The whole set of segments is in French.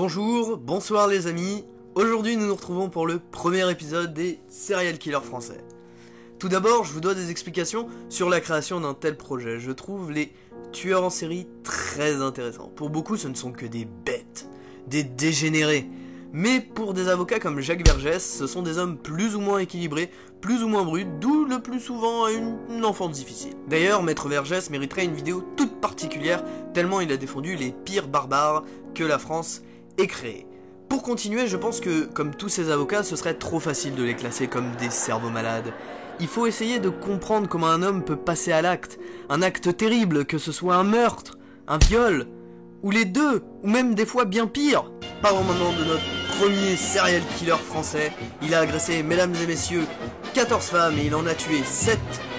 Bonjour, bonsoir les amis. Aujourd'hui nous nous retrouvons pour le premier épisode des Serial Killers français. Tout d'abord, je vous dois des explications sur la création d'un tel projet. Je trouve les tueurs en série très intéressants. Pour beaucoup, ce ne sont que des bêtes, des dégénérés. Mais pour des avocats comme Jacques Vergès, ce sont des hommes plus ou moins équilibrés, plus ou moins bruts, d'où le plus souvent une enfance difficile. D'ailleurs, Maître Vergès mériterait une vidéo toute particulière, tellement il a défendu les pires barbares que la France ait créés. Pour continuer, je pense que, comme tous ces avocats, ce serait trop facile de les classer comme des cerveaux malades. Il faut essayer de comprendre comment un homme peut passer à l'acte, un acte terrible, que ce soit un meurtre, un viol, ou les deux, ou même des fois bien pire. Parlons maintenant de notre premier serial killer français. Il a agressé, mesdames et messieurs, 14 femmes et il en a tué 7.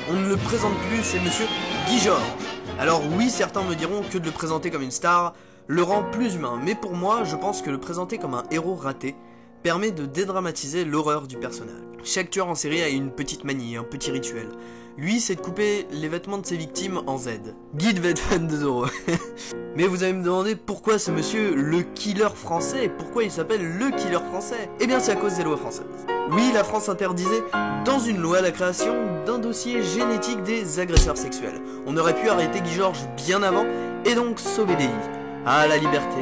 On ne le présente plus, c'est monsieur Guy Georges. Alors oui, certains me diront que de le présenter comme une star le rend plus humain, mais pour moi, je pense que le présenter comme un héros raté permet de dédramatiser l'horreur du personnage. Chaque tueur en série a une petite manie, un petit rituel. Lui, c'est de couper les vêtements de ses victimes en Z. Guy devait être fan de Zorro. Mais vous allez me demander pourquoi ce monsieur, le killer français, pourquoi il s'appelle le killer français? Eh bien c'est à cause des lois françaises. Oui, la France interdisait dans une loi la création d'un dossier génétique des agresseurs sexuels. On aurait pu arrêter Guy Georges bien avant et donc sauver des vies. Ah, la liberté.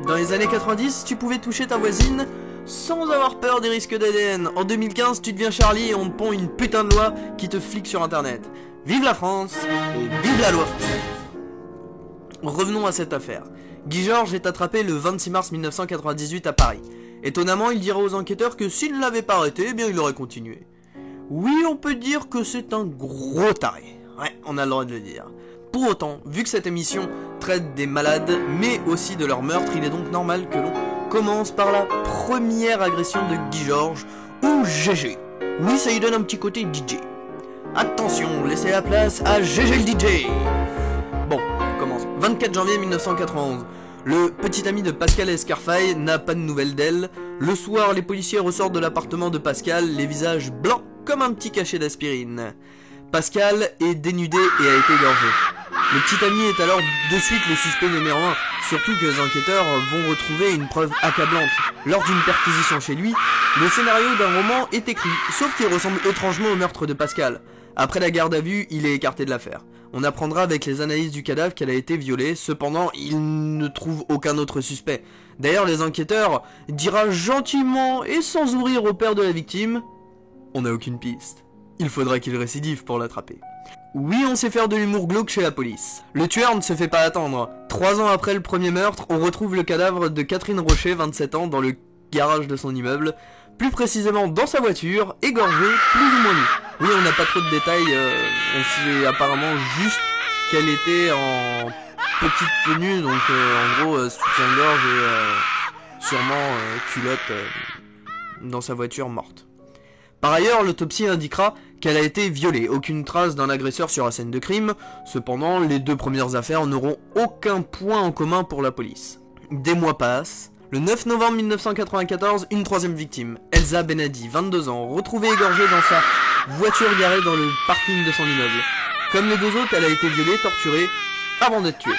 Dans les années 90, tu pouvais toucher ta voisine sans avoir peur des risques d'ADN. En 2015, tu deviens Charlie et on te pond une putain de loi qui te flique sur internet. Vive la France et vive la loi française. Revenons à cette affaire. Guy Georges est attrapé le 26 mars 1998 à Paris. Étonnamment, il dira aux enquêteurs que s'il ne l'avait pas arrêté, eh bien il aurait continué. Oui, on peut dire que c'est un gros taré. Ouais, on a le droit de le dire. Pour autant, vu que cette émission traite des malades, mais aussi de leur meurtre, il est donc normal que l'on commence par la première agression de Guy Georges, ou GG. Oui, ça lui donne un petit côté DJ. Attention, laissez la place à GG le DJ. Bon, on commence. 24 janvier 1991. Le petit ami de Pascal Escarfaille n'a pas de nouvelles d'elle. Le soir, les policiers ressortent de l'appartement de Pascal, les visages blancs comme un petit cachet d'aspirine. Pascal est dénudé et a été égorgé. Le petit ami est alors de suite le suspect numéro 1, surtout que les enquêteurs vont retrouver une preuve accablante. Lors d'une perquisition chez lui, le scénario d'un roman est écrit, sauf qu'il ressemble étrangement au meurtre de Pascal. Après la garde à vue, il est écarté de l'affaire. On apprendra avec les analyses du cadavre qu'elle a été violée, cependant il ne trouve aucun autre suspect. D'ailleurs, les enquêteurs diront gentiment et sans ouvrir au père de la victime, on n'a aucune piste. Il faudra qu'il récidive pour l'attraper. Oui, on sait faire de l'humour glauque chez la police. Le tueur ne se fait pas attendre. 3 ans après le premier meurtre, on retrouve le cadavre de Catherine Rocher, 27 ans, dans le garage de son immeuble. Plus précisément dans sa voiture, égorgée, plus ou moins nue. Oui, on n'a pas trop de détails, on sait apparemment juste qu'elle était en petite tenue, donc en gros soutien-gorge et sûrement culotte dans sa voiture morte. Par ailleurs, l'autopsie indiquera qu'elle a été violée, aucune trace d'un agresseur sur la scène de crime. Cependant, les deux premières affaires n'auront aucun point en commun pour la police. Des mois passent. Le 9 novembre 1994, une troisième victime, Elsa Benadi, 22 ans, retrouvée égorgée dans sa voiture garée dans le parking de son immeuble. Comme les deux autres, elle a été violée, torturée, avant d'être tuée.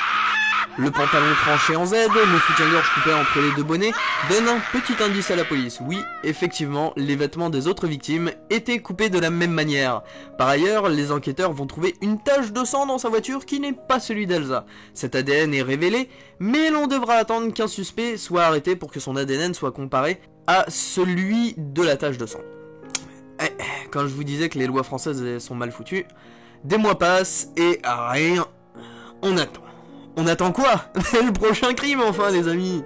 Le pantalon tranché en Z, le soutien-gorge coupé entre les deux bonnets, donne un petit indice à la police. Oui, effectivement, les vêtements des autres victimes étaient coupés de la même manière. Par ailleurs, les enquêteurs vont trouver une tache de sang dans sa voiture qui n'est pas celui d'Elsa. Cet ADN est révélé, mais l'on devra attendre qu'un suspect soit arrêté pour que son ADN soit comparé à celui de la tache de sang. Quand je vous disais que les lois françaises sont mal foutues, des mois passent et rien, on attend. On attend quoi? Le prochain crime enfin les amis.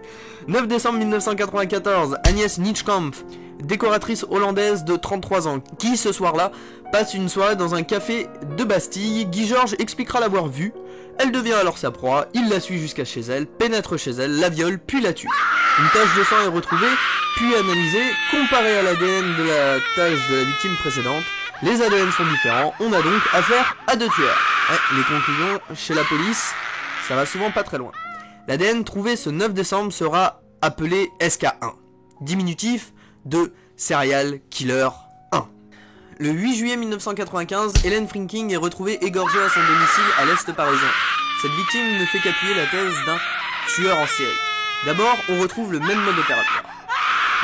9 décembre 1994, Agnès Nietzschkampf, décoratrice hollandaise de 33 ans, qui ce soir-là passe une soirée dans un café de Bastille. Guy Georges expliquera l'avoir vue. Elle devient alors sa proie, il la suit jusqu'à chez elle, pénètre chez elle, la viole, puis la tue. Une tache de sang est retrouvée, puis analysée, comparée à l'ADN de la tache de la victime précédente. Les ADN sont différents, on a donc affaire à deux tueurs. Les conclusions chez la police, ça va souvent pas très loin. L'ADN trouvé ce 9 décembre sera appelé SK1, diminutif de Serial Killer 1. Le 8 juillet 1995, Hélène Frinking est retrouvée égorgée à son domicile à l'est parisien. Cette victime ne fait qu'appuyer la thèse d'un tueur en série. D'abord, on retrouve le même mode opératoire.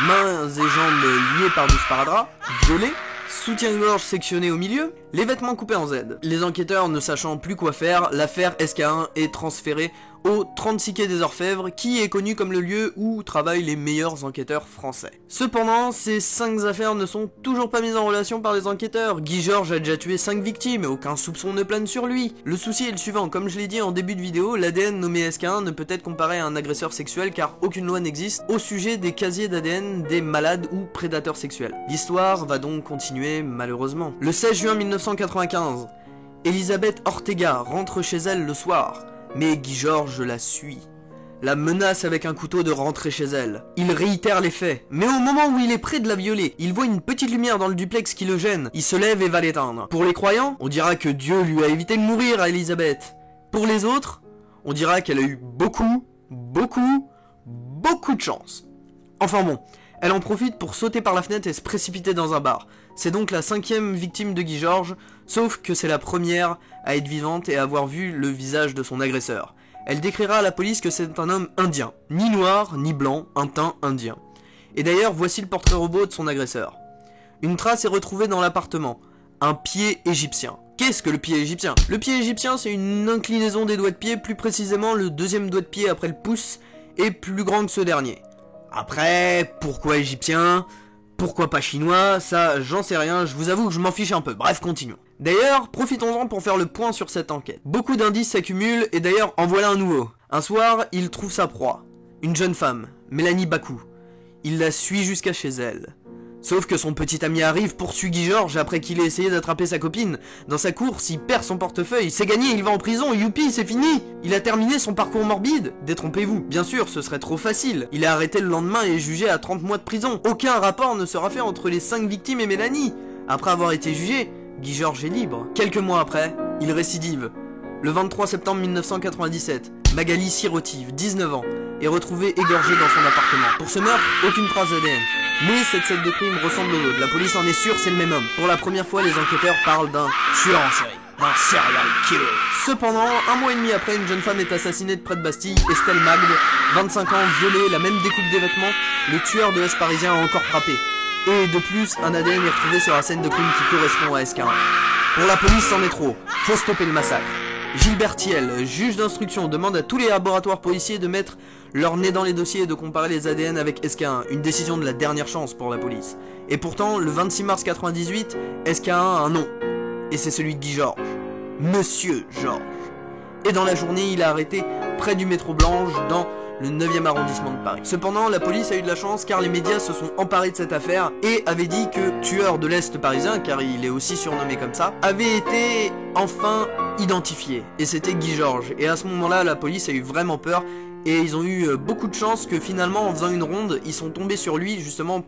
Mains et jambes liées par du sparadrap, violées, soutien-gorge sectionné au milieu, les vêtements coupés en Z. Les enquêteurs ne sachant plus quoi faire, l'affaire SK1 est transférée au 36 quai des Orfèvres, qui est connu comme le lieu où travaillent les meilleurs enquêteurs français. Cependant, ces 5 affaires ne sont toujours pas mises en relation par les enquêteurs. Guy Georges a déjà tué 5 victimes et aucun soupçon ne plane sur lui. Le souci est le suivant, comme je l'ai dit en début de vidéo, l'ADN nommé SK1 ne peut être comparé à un agresseur sexuel car aucune loi n'existe au sujet des casiers d'ADN des malades ou prédateurs sexuels. L'histoire va donc continuer malheureusement. Le 16 juin 1995, Elisabeth Ortega rentre chez elle le soir. Mais Guy Georges la suit, la menace avec un couteau de rentrer chez elle. Il réitère les faits, mais au moment où il est prêt de la violer, il voit une petite lumière dans le duplex qui le gêne. Il se lève et va l'éteindre. Pour les croyants, on dira que Dieu lui a évité de mourir à Elisabeth. Pour les autres, on dira qu'elle a eu beaucoup de chance. Enfin bon, elle en profite pour sauter par la fenêtre et se précipiter dans un bar. C'est donc la 5e victime de Guy Georges, sauf que c'est la première à être vivante et à avoir vu le visage de son agresseur. Elle décrira à la police que c'est un homme indien, ni noir ni blanc, un teint indien. Et d'ailleurs, voici le portrait robot de son agresseur. Une trace est retrouvée dans l'appartement, un pied égyptien. Qu'est-ce que le pied égyptien? Le pied égyptien, c'est une inclinaison des doigts de pied, plus précisément le 2e doigt de pied après le pouce, est plus grand que ce dernier. Après, pourquoi égyptien? Pourquoi pas chinois? Ça, j'en sais rien, je vous avoue que je m'en fiche un peu. Bref, continuons. D'ailleurs, profitons-en pour faire le point sur cette enquête. Beaucoup d'indices s'accumulent, et d'ailleurs, en voilà un nouveau. Un soir, il trouve sa proie. Une jeune femme, Mélanie Bakou. Il la suit jusqu'à chez elle. Sauf que son petit ami arrive, poursuit Guy Georges après qu'il ait essayé d'attraper sa copine. Dans sa course, il perd son portefeuille, c'est gagné, il va en prison, youpi, c'est fini. Il a terminé son parcours morbide. Détrompez-vous, bien sûr, ce serait trop facile. Il est arrêté le lendemain et jugé à 30 mois de prison. Aucun rapport ne sera fait entre les 5 victimes et Mélanie. Après avoir été jugé, Guy Georges est libre. Quelques mois après, il récidive. Le 23 septembre 1997, Magali Sirotive, 19 ans, est retrouvée égorgée dans son appartement. Pour ce meurtre, aucune trace d'ADN. Mais cette scène de crime ressemble aux autres. La police en est sûre, c'est le même homme. Pour la première fois, les enquêteurs parlent d'un tueur en série. D'un serial killer. Cependant, un mois et demi après, une jeune femme est assassinée de près de Bastille. Estelle Magde, 25 ans, violée, la même découpe des vêtements. Le tueur de l'Est parisien a encore frappé. Et de plus, un ADN est retrouvé sur la scène de crime qui correspond à SK1. Pour la police, c'en est trop. Faut stopper le massacre. Gilbert Thiel, juge d'instruction, demande à tous les laboratoires policiers de mettre leur nez dans les dossiers et de comparer les ADN avec SK1, une décision de la dernière chance pour la police. Et pourtant, le 26 mars 98, SK1 a un nom, et c'est celui de Guy Georges. Monsieur Georges. Et dans la journée, il a arrêté près du métro Blanche, dans le 9e arrondissement de Paris. Cependant, la police a eu de la chance car les médias se sont emparés de cette affaire et avaient dit que tueur de l'Est parisien, car il est aussi surnommé comme ça, avait été enfin identifié. Et c'était Guy Georges. Et à ce moment-là, la police a eu vraiment peur et ils ont eu beaucoup de chance que finalement, en faisant une ronde, ils sont tombés sur lui justement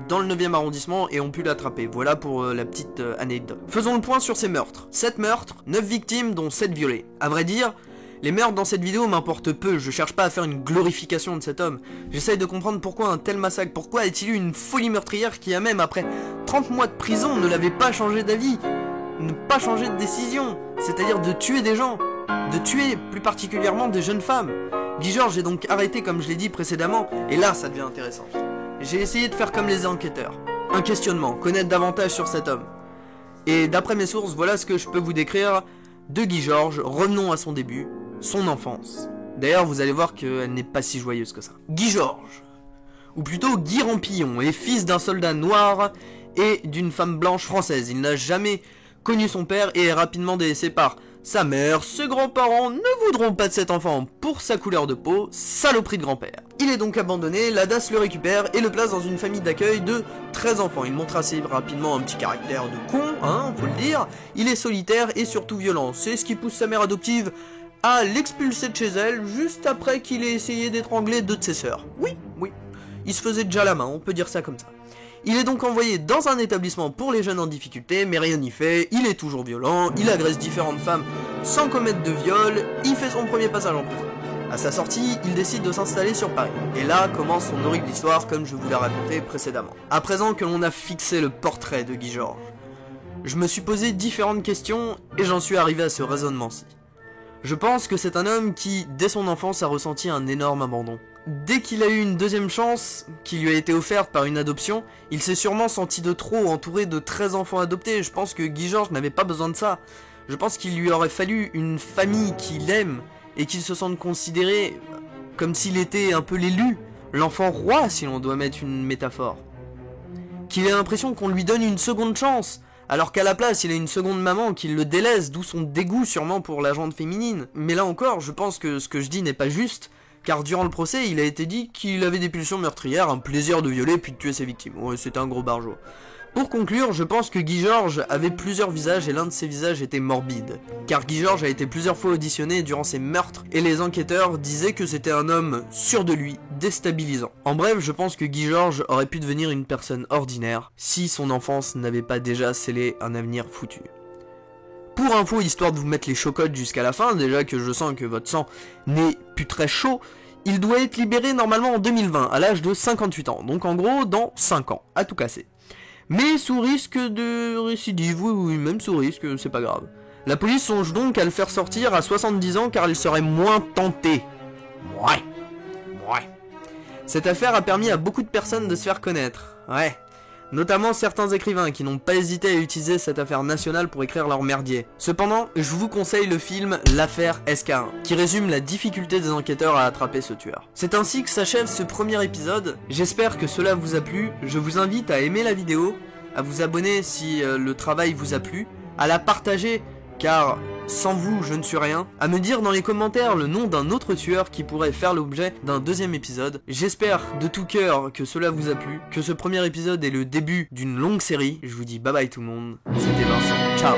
dans le 9e arrondissement et ont pu l'attraper. Voilà pour la petite anecdote. Faisons le point sur ces meurtres. 7 meurtres, 9 victimes dont 7 violées. À vrai dire, les meurtres dans cette vidéo m'importent peu, je cherche pas à faire une glorification de cet homme. J'essaye de comprendre pourquoi un tel massacre, pourquoi a-t-il eu une folie meurtrière qui a même après 30 mois de prison ne l'avait pas changé d'avis, ne pas changé de décision, c'est-à-dire de tuer des gens, de tuer plus particulièrement des jeunes femmes. Guy Georges est donc arrêté comme je l'ai dit précédemment, et là ça devient intéressant. J'ai essayé de faire comme les enquêteurs, un questionnement, connaître davantage sur cet homme. Et d'après mes sources, voilà ce que je peux vous décrire de Guy Georges. Revenons à son début. Son enfance. D'ailleurs, vous allez voir qu'elle n'est pas si joyeuse que ça. Guy Georges, ou plutôt Guy Rampillon, est fils d'un soldat noir et d'une femme blanche française. Il n'a jamais connu son père et est rapidement délaissé par sa mère. Ses grands-parents ne voudront pas de cet enfant pour sa couleur de peau, saloperie de grand-père. Il est donc abandonné, la DAS le récupère et le place dans une famille d'accueil de 13 enfants. Il montre assez rapidement un petit caractère de con, hein, faut le dire. Il est solitaire et surtout violent. C'est ce qui pousse sa mère adoptive à l'expulser de chez elle, juste après qu'il ait essayé d'étrangler 2 de ses sœurs. Oui, il se faisait déjà la main, on peut dire ça comme ça. Il est donc envoyé dans un établissement pour les jeunes en difficulté, mais rien n'y fait, il est toujours violent, il agresse différentes femmes sans commettre de viol, il fait son premier passage en prison. À sa sortie, il décide de s'installer sur Paris. Et là commence son horrible histoire comme je vous l'ai raconté précédemment. À présent que l'on a fixé le portrait de Guy Georges, je me suis posé différentes questions et j'en suis arrivé à ce raisonnement-ci. Je pense que c'est un homme qui, dès son enfance, a ressenti un énorme abandon. dès qu'il a eu une deuxième chance, qui lui a été offerte par une adoption, il s'est sûrement senti de trop, entouré de 13 enfants adoptés. Je pense que Guy Georges n'avait pas besoin de ça. Je pense qu'il lui aurait fallu une famille qu'il aime, et qu'il se sente considéré comme s'il était un peu l'élu, l'enfant roi si l'on doit mettre une métaphore. Qu'il ait l'impression qu'on lui donne une seconde chance, alors qu'à la place il a une seconde maman qui le délaisse, d'où son dégoût sûrement pour la gente féminine. Mais là encore, je pense que ce que je dis n'est pas juste, car durant le procès il a été dit qu'il avait des pulsions meurtrières, un plaisir de violer puis de tuer ses victimes. Ouais, c'était un gros barjot. Pour conclure, je pense que Guy Georges avait plusieurs visages et l'un de ces visages était morbide. Car Guy Georges a été plusieurs fois auditionné durant ses meurtres et les enquêteurs disaient que c'était un homme sûr de lui, déstabilisant. En bref, je pense que Guy Georges aurait pu devenir une personne ordinaire si son enfance n'avait pas déjà scellé un avenir foutu. Pour info, histoire de vous mettre les chocottes jusqu'à la fin, déjà que je sens que votre sang n'est plus très chaud, il doit être libéré normalement en 2020, à l'âge de 58 ans. Donc en gros, dans 5 ans, à tout casser. Mais sous risque de récidive, oui, même sous risque, c'est pas grave. La police songe donc à le faire sortir à 70 ans car il serait moins tenté. Ouais. Cette affaire a permis à beaucoup de personnes de se faire connaître. Ouais. Notamment certains écrivains qui n'ont pas hésité à utiliser cette affaire nationale pour écrire leur merdier. Cependant, je vous conseille le film L'affaire SK1, qui résume la difficulté des enquêteurs à attraper ce tueur. C'est ainsi que s'achève ce premier épisode, j'espère que cela vous a plu, je vous invite à aimer la vidéo, à vous abonner si le travail vous a plu, à la partager car sans vous je ne suis rien, à me dire dans les commentaires le nom d'un autre tueur qui pourrait faire l'objet d'un deuxième épisode. J'espère de tout cœur que cela vous a plu, que ce premier épisode est le début d'une longue série. Je vous dis bye bye tout le monde, c'était Vincent, ciao.